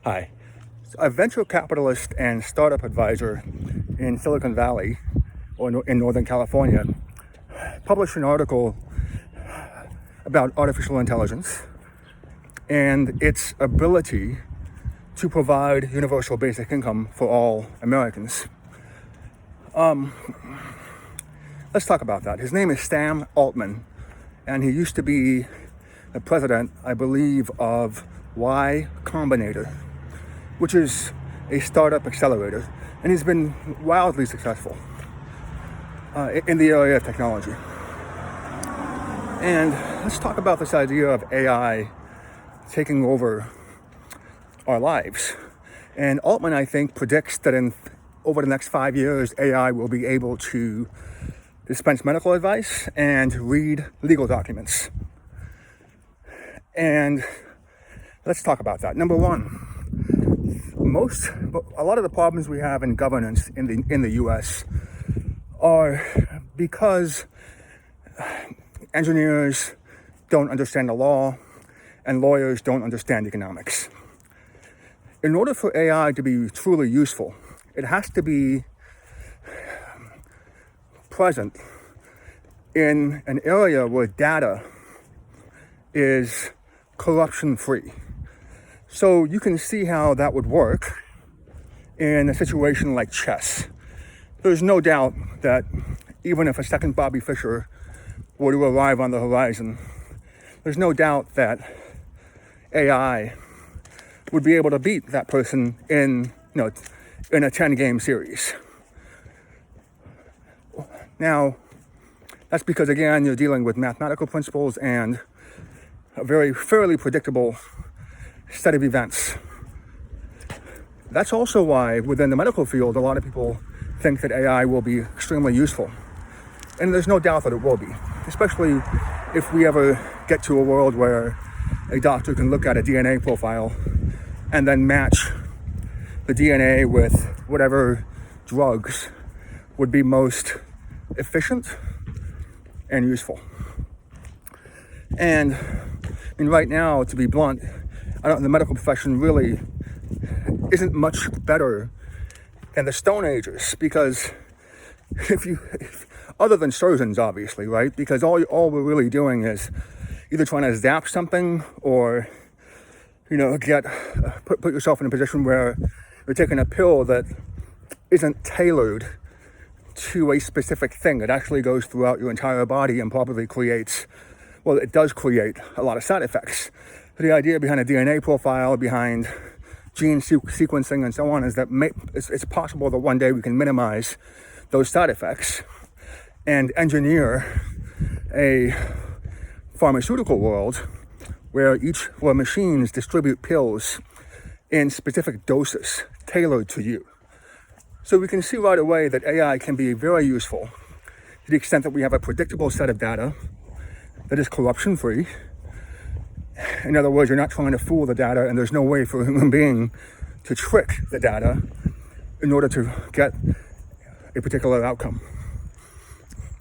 Hi. A venture capitalist and startup advisor in Silicon Valley, or in Northern California, published an article about artificial intelligence and its ability to provide universal basic income for all Americans. Let's talk about that. His name is Sam Altman, and he used to be the president, I believe, of Y Combinator, which is a startup accelerator, and he's been wildly successful in the area of technology. And let's talk about this idea of AI taking over our lives. And Altman, I think, predicts that over the next 5 years, AI will be able to dispense medical advice and read legal documents. And let's talk about that. Number one, a lot of the problems we have in governance in the U.S. are because engineers don't understand the law and lawyers don't understand economics. In order for AI to be truly useful, it has to be present in an area where data is corruption-free. So you can see how that would work in a situation like chess. There's no doubt that even if a second Bobby Fischer were to arrive on the horizon, there's no doubt that AI would be able to beat that person in a 10-game series. Now, that's because, again, you're dealing with mathematical principles and a fairly predictable set of events. That's also why within the medical field, a lot of people think that AI will be extremely useful. And there's no doubt that it will be, especially if we ever get to a world where a doctor can look at a DNA profile and then match the DNA with whatever drugs would be most efficient and useful. And right now, to be blunt, the medical profession really isn't much better than the Stone Ages, because other than surgeons, obviously, right? Because all we're really doing is either trying to zap something or, put yourself in a position where you're taking a pill that isn't tailored to a specific thing. It actually goes throughout your entire body and probably it does create a lot of side effects. The idea behind a DNA profile, behind gene sequencing and so on, is that it's possible that one day we can minimize those side effects and engineer a pharmaceutical world where machines distribute pills in specific doses tailored to you. So we can see right away that AI can be very useful to the extent that we have a predictable set of data that is corruption-free. In other words, you're not trying to fool the data, and there's no way for a human being to trick the data in order to get a particular outcome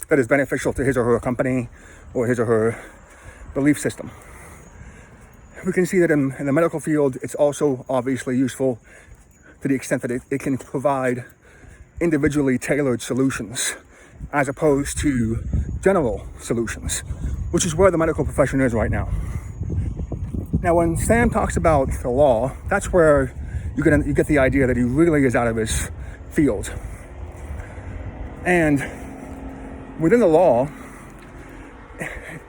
that is beneficial to his or her company or his or her belief system. We can see that in the medical field, it's also obviously useful to the extent that it can provide individually tailored solutions as opposed to general solutions, which is where the medical profession is right now. Now, when Sam talks about the law, that's where you get the idea that he really is out of his field. And within the law,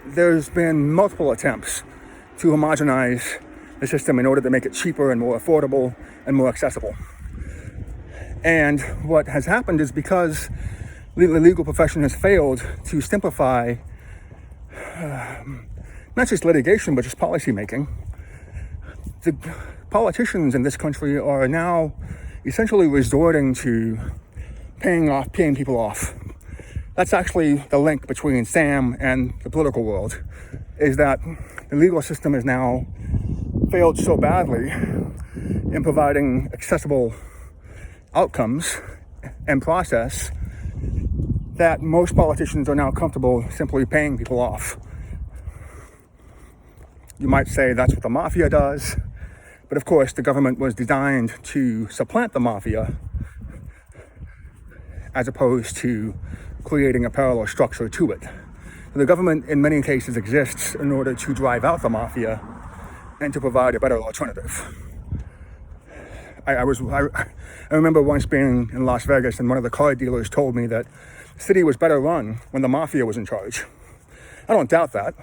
there's been multiple attempts to homogenize the system in order to make it cheaper and more affordable and more accessible. And what has happened is because the legal profession has failed to simplify not just litigation, but just policy making, the politicians in this country are now essentially resorting to paying people off. That's actually the link between Sam and the political world, is that the legal system has now failed so badly in providing accessible outcomes and process that most politicians are now comfortable simply paying people off. You might say that's what the mafia does, But of course, the government was designed to supplant the mafia as opposed to creating a parallel structure to it. The government in many cases exists in order to drive out the mafia and to provide a better alternative. I remember once being in Las Vegas and one of the car dealers told me that the city was better run when the mafia was in charge. I don't doubt that.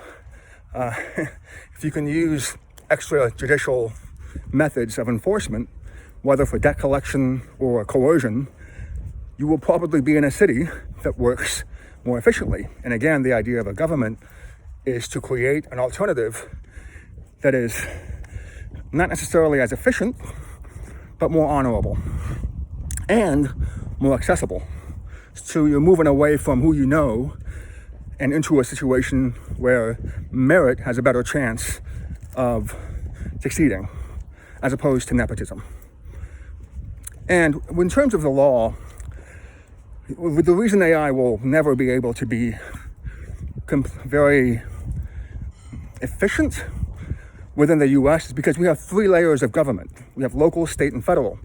If you can use extrajudicial methods of enforcement, whether for debt collection or coercion, you will probably be in a city that works more efficiently. And again, the idea of a government is to create an alternative that is not necessarily as efficient, but more honorable and more accessible. So you're moving away from who you know and into a situation where merit has a better chance of succeeding as opposed to nepotism. And in terms of the law, the reason AI will never be able to be very efficient within the US is because we have 3 layers of government. We have local, state, and federal.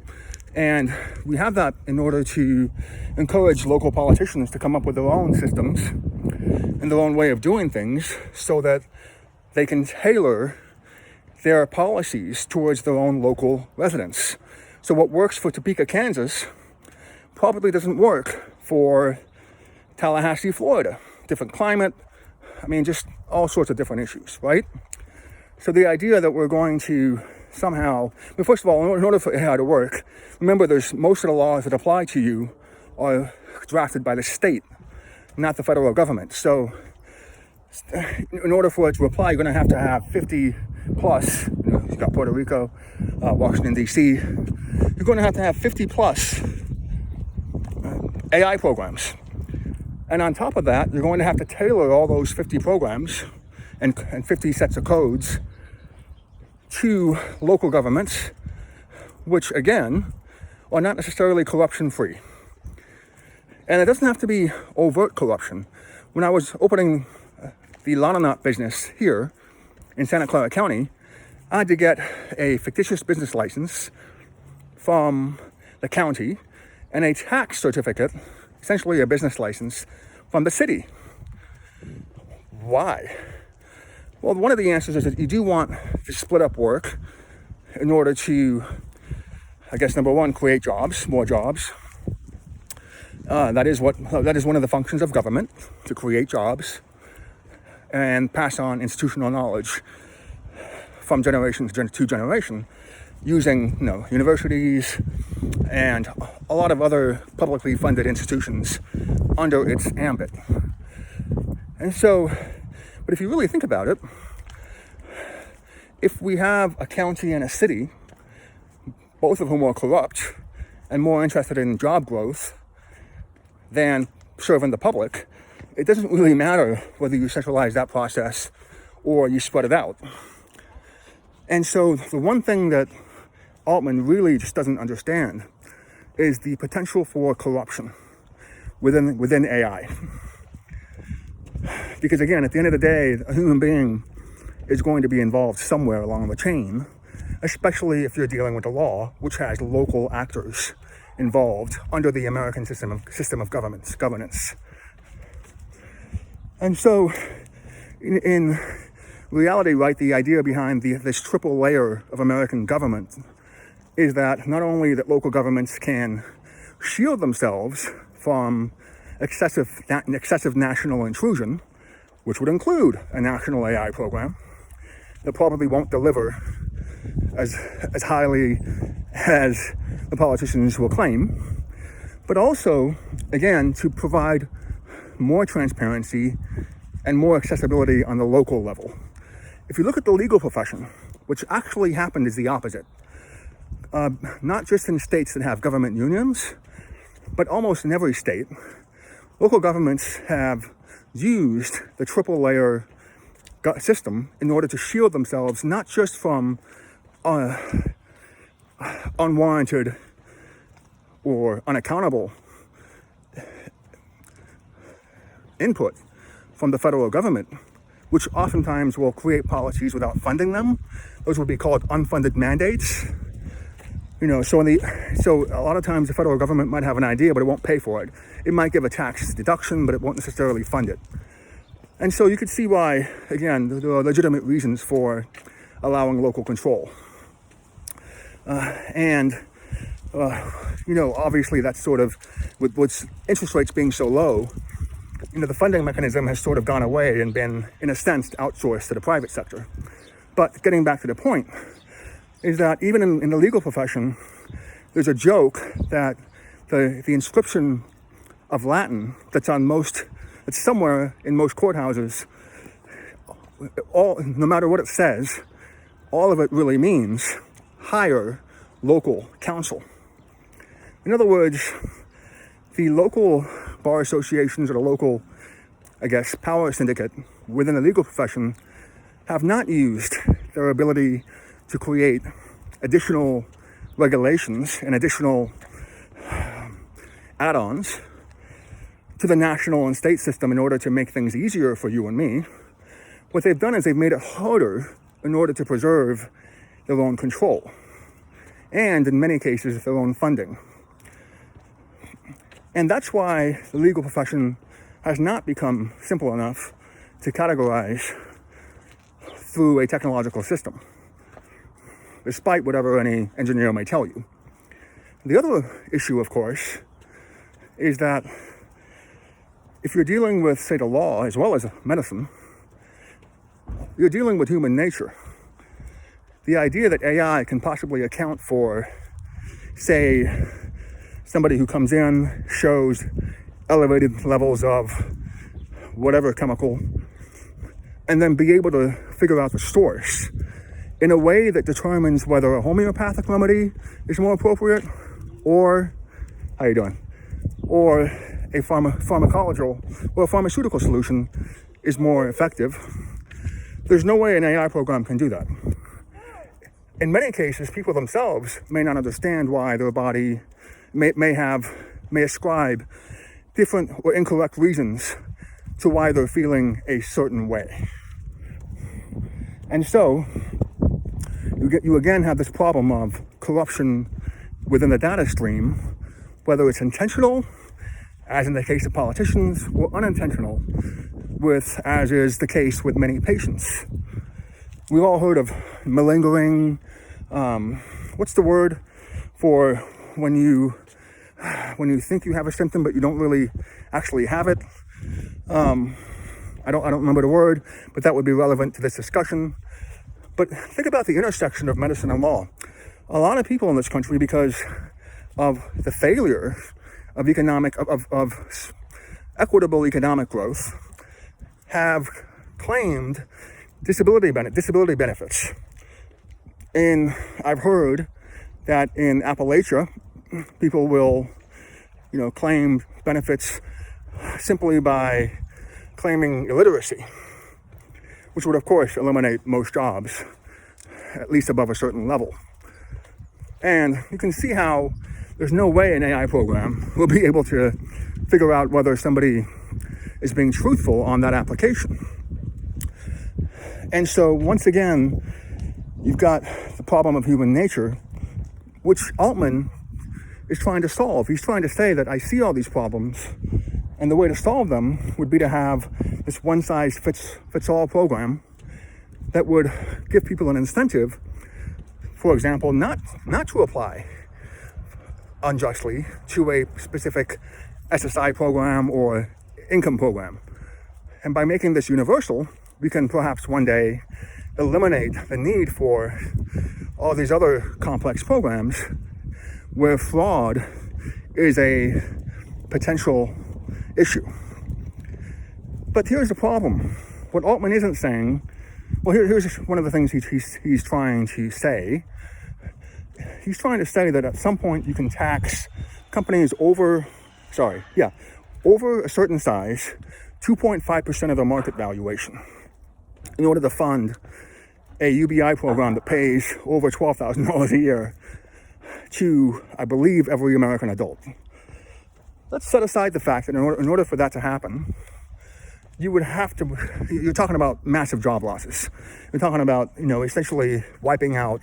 And we have that in order to encourage local politicians to come up with their own systems and their own way of doing things so that they can tailor their policies towards their own local residents. So what works for Topeka, Kansas probably doesn't work for Tallahassee, Florida. Different climate, just all sorts of different issues, right? So the idea that we're going to somehow, first of all, in order for AI to work, remember most of the laws that apply to you are drafted by the state, not the federal government. So in order for it to apply, you're going to have 50 plus, you've got Puerto Rico, Washington, D.C., you're going to have 50 plus AI programs. And on top of that, you're going to have to tailor all those 50 programs and 50 sets of codes to local governments, which again, are not necessarily corruption-free. And it doesn't have to be overt corruption. When I was opening the Lanaut business here in Santa Clara County, I had to get a fictitious business license from the county and a tax certificate, essentially a business license, from the city. Why? Well, one of the answers is that you do want to split up work in order to, number one, create jobs, more jobs. That is one of the functions of government, to create jobs and pass on institutional knowledge from generation to generation using, universities and a lot of other publicly funded institutions under its ambit. And so, but if you really think about it, if we have a county and a city, both of whom are corrupt and more interested in job growth than serving the public, it doesn't really matter whether you centralize that process or you spread it out. And so the one thing that Altman really just doesn't understand is the potential for corruption within AI. Because again, at the end of the day, a human being is going to be involved somewhere along the chain, especially if you're dealing with the law, which has local actors involved under the American system of governance. And so, in reality, right, the idea behind this triple layer of American government is that not only that local governments can shield themselves from excessive national intrusion, which would include a national AI program that probably won't deliver as highly as the politicians will claim, but also, again, to provide more transparency and more accessibility on the local level. If you look at the legal profession, which actually happened is the opposite. Not just in states that have government unions, but almost in every state, local governments have used the triple layer system in order to shield themselves not just from unwarranted or unaccountable input from the federal government, which oftentimes will create policies without funding them those would be called unfunded mandates. So a lot of times the federal government might have an idea, but it won't pay for it. It might give a tax deduction, but it won't necessarily fund it. And so you could see why, again, there are legitimate reasons for allowing local control. Obviously that's sort of, with interest rates being so low, the funding mechanism has sort of gone away and been, in a sense, outsourced to the private sector. But getting back to the point, is that even in the legal profession, there's a joke that the inscription of Latin that's somewhere in most courthouses, no matter what it says, all of it really means hire local counsel. In other words, the local bar associations or the local, power syndicate within the legal profession have not used their ability to create additional regulations and additional add-ons to the national and state system in order to make things easier for you and me. What they've done is they've made it harder in order to preserve their own control and, in many cases, their own funding. And that's why the legal profession has not become simple enough to categorize through a technological system, despite whatever any engineer may tell you. The other issue, of course, is that if you're dealing with, say, the law as well as medicine, you're dealing with human nature. The idea that AI can possibly account for, say, somebody who comes in, shows elevated levels of whatever chemical, and then be able to figure out the source in a way that determines whether a homeopathic remedy is more appropriate or, or a pharmaceutical solution is more effective. There's no way an AI program can do that. In many cases, people themselves may not understand why their body may ascribe different or incorrect reasons to why they're feeling a certain way. And so you again have this problem of corruption within the data stream, whether it's intentional, as in the case of politicians, or unintentional, as is the case with many patients. We've all heard of malingering. What's the word for when you think you have a symptom but you don't really actually have it? I don't remember the word, but that would be relevant to this discussion. But think about the intersection of medicine and law. A lot of people in this country, because of the failure of equitable economic growth, have claimed disability benefits. And I've heard that in Appalachia, people will, claim benefits simply by claiming illiteracy, which would, of course, eliminate most jobs, at least above a certain level. And you can see how there's no way an AI program will be able to figure out whether somebody is being truthful on that application. And so, once again, you've got the problem of human nature, which Altman is trying to solve. He's trying to say that I see all these problems, and the way to solve them would be to have this one-size-fits-all program that would give people an incentive, for example, not to apply unjustly to a specific SSI program or income program. And by making this universal, we can perhaps one day eliminate the need for all these other complex programs where fraud is a potential issue. But here's the problem. What Altman isn't saying, here's one of the things he's trying to say. He's trying to say that at some point you can tax companies over a certain size, 2.5% of their market valuation, in order to fund a UBI program that pays over $12,000 a year to, I believe, every American adult. Let's set aside the fact that in order for that to happen, you would have to, you're talking about massive job losses. You're talking about, essentially wiping out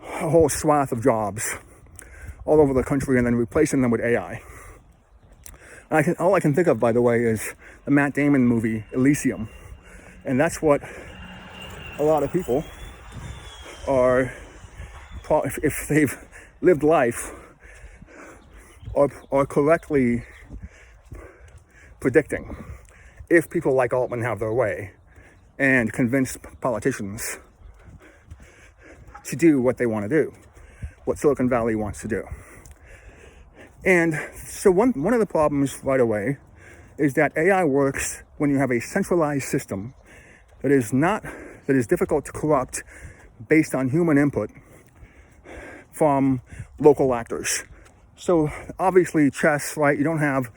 a whole swath of jobs all over the country and then replacing them with AI. All I can think of, by the way, is the Matt Damon movie Elysium. And that's what a lot of people are, if they've lived life, are correctly predicting, if people like Altman have their way and convince politicians to do what they want to do, what Silicon Valley wants to do. And so one of the problems right away is that AI works when you have a centralized system that is difficult to corrupt based on human input from local actors. So obviously chess, right? You don't have,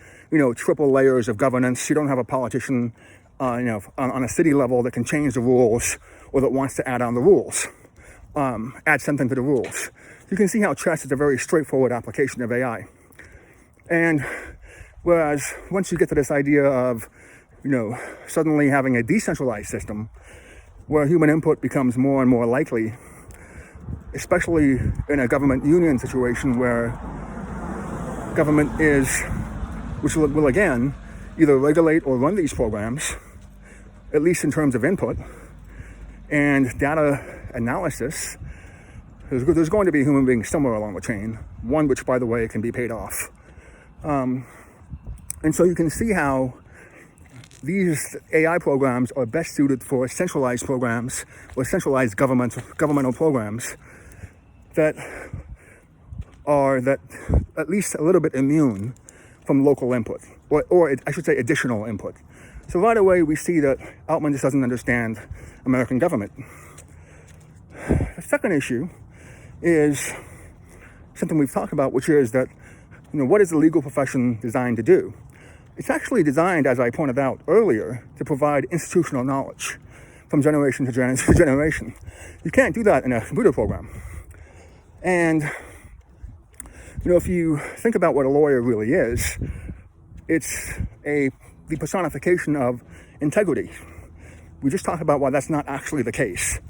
triple layers of governance. You don't have a politician, on a city level that can change the rules or that wants to add on the rules, add something to the rules. You can see how chess is a very straightforward application of AI. And whereas once you get to this idea of, suddenly having a decentralized system where human input becomes more and more likely, especially in a government union situation where government which will again either regulate or run these programs, at least in terms of input and data analysis. There's going to be human beings somewhere along the chain, one which, by the way, can be paid off. And so you can see how these AI programs are best suited for centralized programs or centralized governmental programs that are at least a little bit immune from local input, or I should say additional input. So right away we see that Altman just doesn't understand American government. The second issue is something we've talked about, which is that, what is the legal profession designed to do? It's actually designed, as I pointed out earlier, to provide institutional knowledge from generation to generation. You can't do that in a computer program. And, if you think about what a lawyer really is, it's the personification of integrity. We just talked about why that's not actually the case.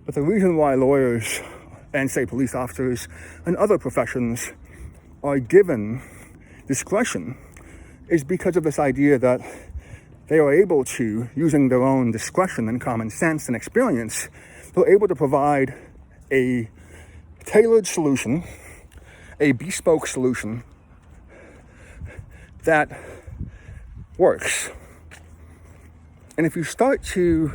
But the reason why lawyers and, say, police officers and other professions are given discretion is because of this idea that they are able to, using their own discretion and common sense and experience, they're able to provide a tailored solution, a bespoke solution that works. And if you start to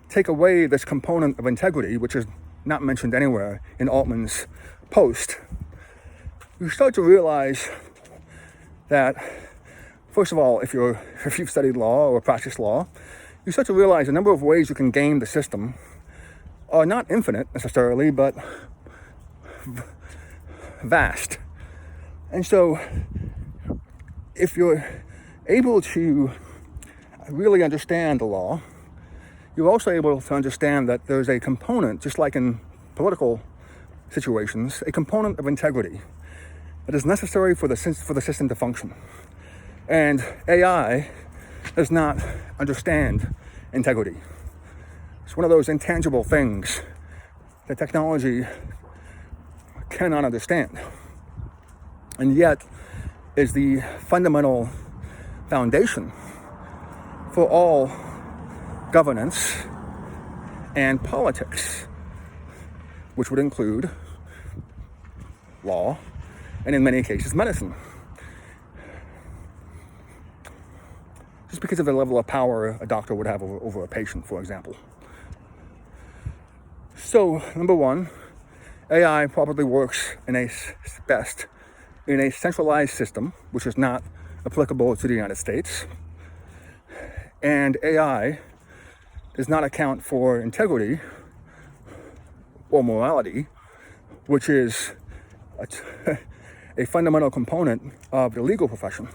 take away this component of integrity, which is not mentioned anywhere in Altman's post, you start to realize that, first of all, if you've studied law or practiced law, you start to realize a number of ways you can game the system are not infinite necessarily, but vast. And so if you're able to really understand the law, you're also able to understand that there's a component, just like in political situations, a component of integrity that is necessary for the system to function. And AI does not understand integrity. It's one of those intangible things that technology cannot understand, and yet is the fundamental foundation for all governance and politics, which would include law and, in many cases, medicine. Just because of the level of power a doctor would have over a patient, for example. So, number one, AI probably works best in a centralized system, which is not applicable to the United States. And AI does not account for integrity or morality, which is a fundamental component of the legal profession,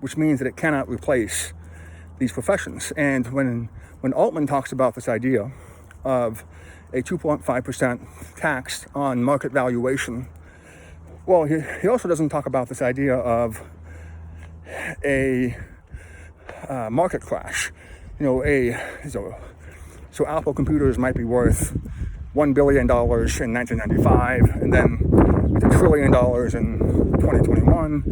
which means that it cannot replace these professions. And when Altman talks about this idea of a 2.5% tax on market valuation, well, he also doesn't talk about this idea of a market crash. So Apple computers might be worth $1 billion in 1995, and then it's $1 trillion in 2021.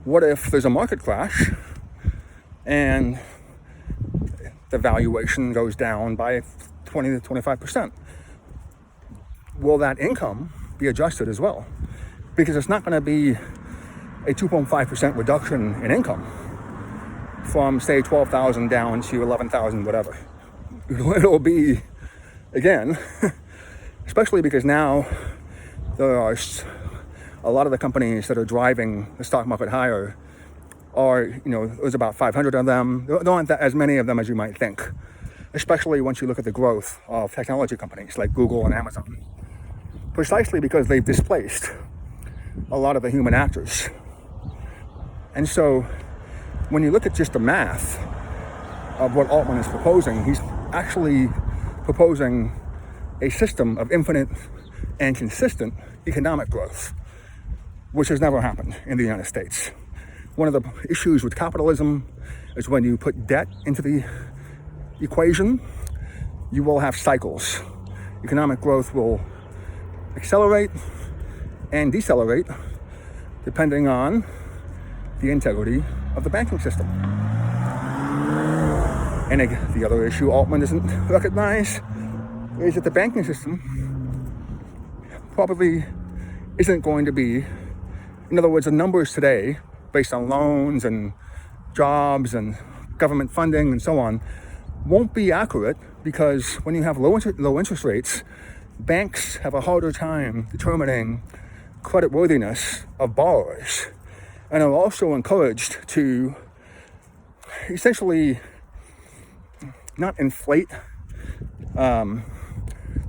What if there's a market crash and the valuation goes down by 20 to 25%? Will that income be adjusted as well? Because it's not going to be a 2.5% reduction in income from, say, 12,000 down to 11,000, whatever. It'll be, again, especially because now there are a lot of the companies that are driving the stock market higher are, there's about 500 of them. There aren't as many of them as you might think, especially once you look at the growth of technology companies like Google and Amazon, precisely because they've displaced a lot of the human actors. And so when you look at just the math of what Altman is proposing, he's actually proposing a system of infinite and consistent economic growth, which has never happened in the United States. One of the issues with capitalism is when you put debt into the equation, you will have cycles. Economic growth will accelerate and decelerate depending on the integrity of the banking system. And the other issue Altman doesn't recognize is that the banking system probably isn't going to be, in other words, the numbers today, based on loans and jobs and government funding and so on, won't be accurate, because when you have low interest rates, banks have a harder time determining creditworthiness of borrowers, and are also encouraged to essentially not inflate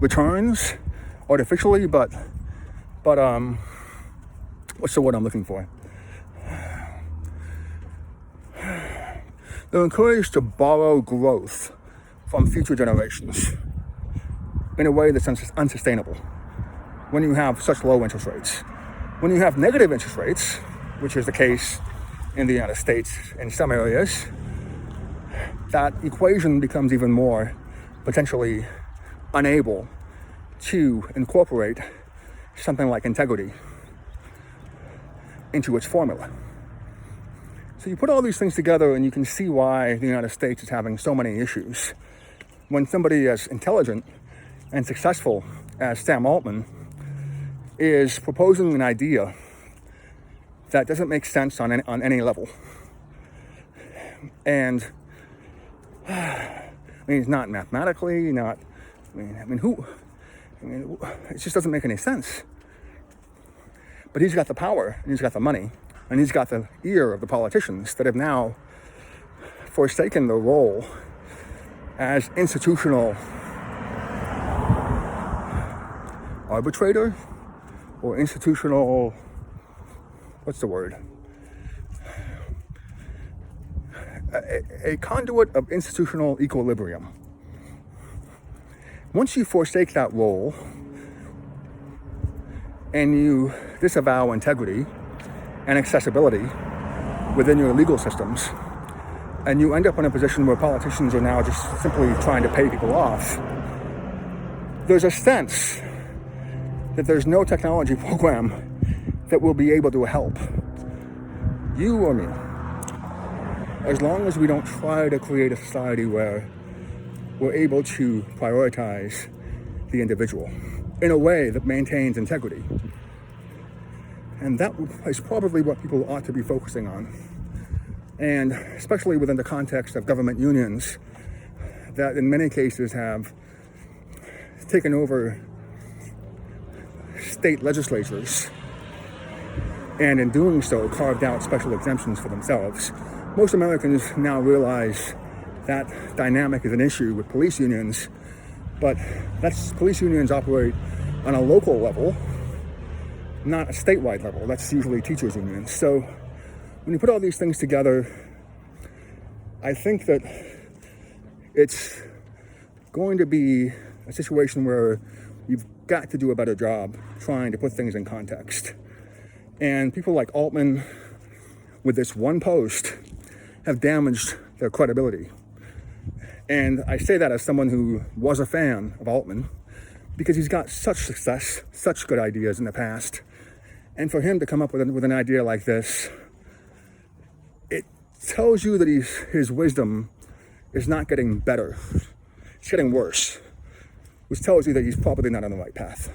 returns artificially, but what's the word I'm looking for? They're encouraged to borrow growth from future generations in a way that's unsustainable when you have such low interest rates. When you have negative interest rates, which is the case in the United States in some areas, that equation becomes even more potentially unable to incorporate something like integrity into its formula. So you put all these things together and you can see why the United States is having so many issues. When somebody as intelligent and successful as Sam Altman is proposing an idea that doesn't make sense on any level. And it's not mathematically, it just doesn't make any sense. But he's got the power, and he's got the money, and he's got the ear of the politicians that have now forsaken their role as institutional arbitrator or institutional, what's the word? A conduit of institutional equilibrium. Once you forsake that role and you disavow integrity and accessibility within your legal systems, and you end up in a position where politicians are now just simply trying to pay people off, there's a sense that there's no technology program that will be able to help you or me, as long as we don't try to create a society where we're able to prioritize the individual in a way that maintains integrity. And that is probably what people ought to be focusing on. And especially within the context of government unions that in many cases have taken over state legislatures, and in doing so carved out special exemptions for themselves. Most Americans now realize that dynamic is an issue with police unions, but police unions operate on a local level, not a statewide level. That's usually teachers' unions. So when you put all these things together, I think that it's going to be a situation where you've got to do a better job trying to put things in context. And people like Altman, with this one post, have damaged their credibility. And I say that as someone who was a fan of Altman, because he's got such success, such good ideas in the past. And for him to come up with an idea like this, it tells you that his wisdom is not getting better. It's getting worse, which tells you that he's probably not on the right path.